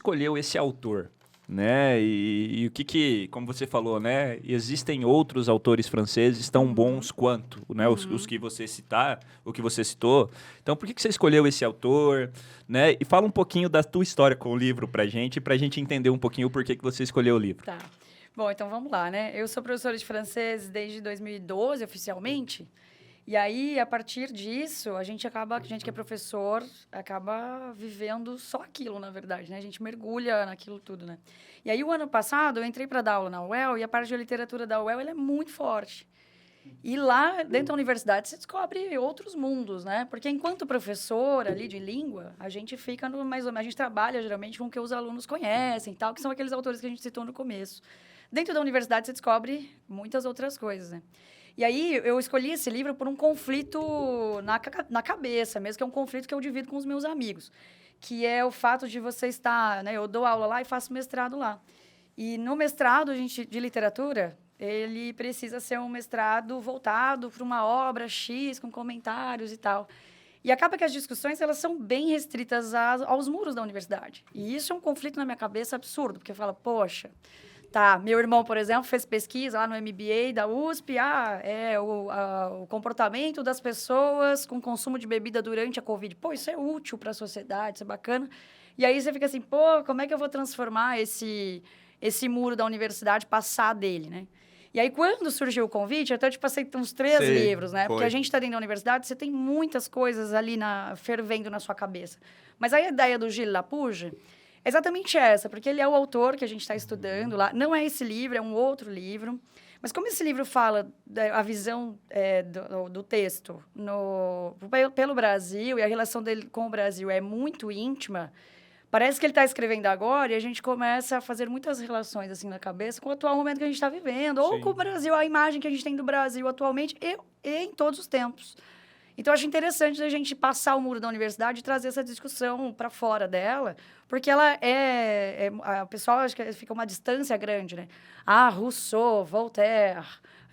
escolheu esse autor? Né? E o que, como você falou, né? Existem outros autores franceses tão bons quanto, né? Os que você citar, o que você citou. Então, por que você escolheu esse autor? Né? E fala um pouquinho da tua história com o livro pra gente entender um pouquinho o porquê que você escolheu o livro. Tá. Bom, então vamos lá, né? Eu sou professora de francês desde 2012, oficialmente. E aí, a partir disso, a gente que é professor, acaba vivendo só aquilo, na verdade, né? A gente mergulha naquilo tudo, né? E aí, o ano passado, eu entrei para dar aula na UEL, e a parte de literatura da UEL, ela é muito forte. E lá, dentro da universidade, você descobre outros mundos, né? Porque enquanto professor ali de língua, a gente fica no mais ou menos, a gente trabalha geralmente com o que os alunos conhecem, tal, que são aqueles autores que a gente citou no começo. Dentro da universidade, você descobre muitas outras coisas, né? E aí, eu escolhi esse livro por um conflito na cabeça mesmo, que é um conflito que eu divido com os meus amigos, que é o fato de você estar, né? Eu dou aula lá e faço mestrado lá. E no mestrado de literatura, ele precisa ser um mestrado voltado para uma obra X, com comentários e tal. E acaba que as discussões, elas são bem restritas aos muros da universidade. E isso é um conflito na minha cabeça absurdo, porque fala, poxa... Tá, meu irmão, por exemplo, fez pesquisa lá no MBA da USP, o comportamento das pessoas com consumo de bebida durante a Covid. Pô, isso é útil para a sociedade, isso é bacana. E aí você fica assim, pô, como é que eu vou transformar esse muro da universidade, passar dele, né? E aí, quando surgiu o convite, até eu te passei uns 3 livros, né? Foi. Porque a gente está dentro da universidade, você tem muitas coisas ali fervendo na sua cabeça. Mas a ideia do Gilles Lapouge... é exatamente essa, porque ele é o autor que a gente está estudando lá. Não é esse livro, é um outro livro. Mas como esse livro fala a visão do texto pelo Brasil, e a relação dele com o Brasil é muito íntima, parece que ele está escrevendo agora e a gente começa a fazer muitas relações assim na cabeça com o atual momento que a gente está vivendo, ou com o Brasil, a imagem que a gente tem do Brasil atualmente e em todos os tempos. Então, eu acho interessante a gente passar o muro da universidade e trazer essa discussão para fora dela, porque ela a pessoal acho que fica uma distância grande, né? Rousseau, Voltaire,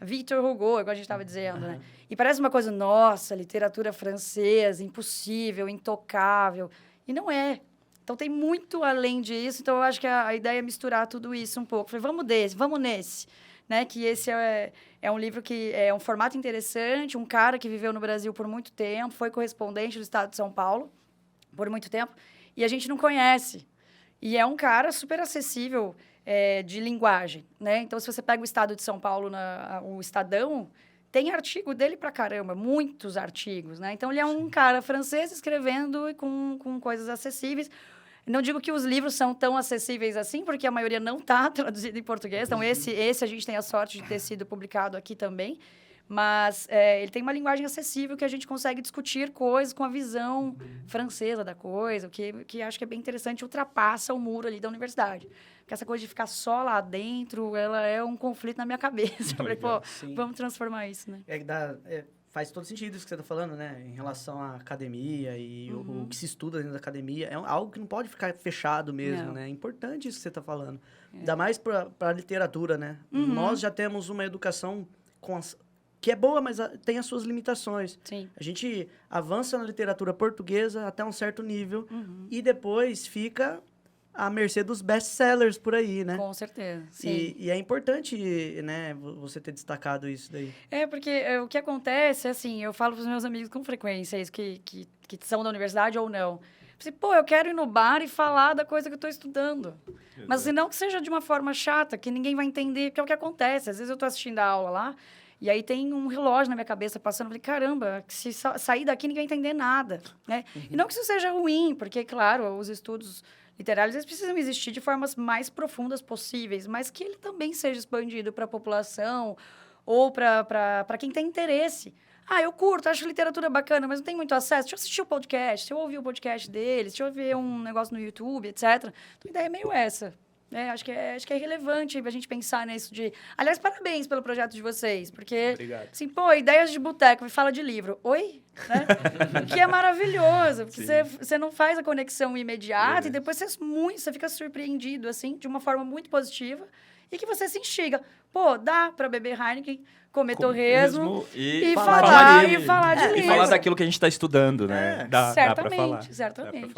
Victor Hugo, igual a gente estava dizendo, né? E parece uma coisa, nossa, literatura francesa, impossível, intocável. E não é. Então, tem muito além disso. Então, eu acho que a ideia é misturar tudo isso um pouco. Falei, vamos nesse. Né? Que esse é um livro que é um formato interessante, um cara que viveu no Brasil por muito tempo, foi correspondente do estado de São Paulo por muito tempo, e a gente não conhece. E é um cara super acessível de linguagem, né? Então, se você pega o estado de São Paulo, o Estadão, tem artigo dele pra caramba, muitos artigos, né? Então, ele é um cara francês escrevendo com coisas acessíveis. Não digo que os livros são tão acessíveis assim, porque a maioria não está traduzido em português. Então, esse a gente tem a sorte de ter sido publicado aqui também. Mas ele tem uma linguagem acessível que a gente consegue discutir coisas com a visão francesa da coisa, que acho que é bem interessante, ultrapassa o muro ali da universidade. Porque essa coisa de ficar só lá dentro, ela é um conflito na minha cabeça. Eu falei, pô, vamos transformar isso, né? Faz todo sentido isso que você está falando, né? Em relação à academia e o que se estuda dentro da academia. É algo que não pode ficar fechado mesmo, né? É importante isso que você está falando. Ainda mais para a literatura, né? Nós já temos uma educação que é boa, mas tem as suas limitações. Sim. A gente avança na literatura portuguesa até um certo nível e depois fica à mercê dos best-sellers por aí, né? Com certeza, sim. E é importante, né, você ter destacado isso daí. Porque o que acontece, assim, eu falo para os meus amigos com frequência, isso que são da universidade ou não. Assim, pô, eu quero ir no bar e falar da coisa que eu estou estudando. Exato. Mas assim, não que seja de uma forma chata, que ninguém vai entender, porque é o que acontece. Às vezes eu estou assistindo a aula lá, e aí tem um relógio na minha cabeça passando, eu falei, caramba, se sair daqui ninguém vai entender nada, né? E não que isso seja ruim, porque, claro, os estudos literários, eles precisam existir de formas mais profundas possíveis, mas que ele também seja expandido para a população ou para quem tem interesse. Eu curto, acho literatura bacana, mas não tem muito acesso. Deixa eu assistir o podcast, deixa eu ouvir o podcast deles, deixa eu ver um negócio no YouTube, etc. Então, a ideia é meio essa. Acho que é relevante a gente pensar nisso de... Aliás, parabéns pelo projeto de vocês, porque... Obrigado. Assim, pô, ideias de boteco, me fala de livro. Oi? Né? Que é maravilhoso, porque você não faz a conexão imediata e depois você fica surpreendido, assim, de uma forma muito positiva e que você se instiga. Pô, dá para beber Heineken, comer torresmo e falar de livro. E falar daquilo que a gente está estudando, né? Dá para falar. Certamente.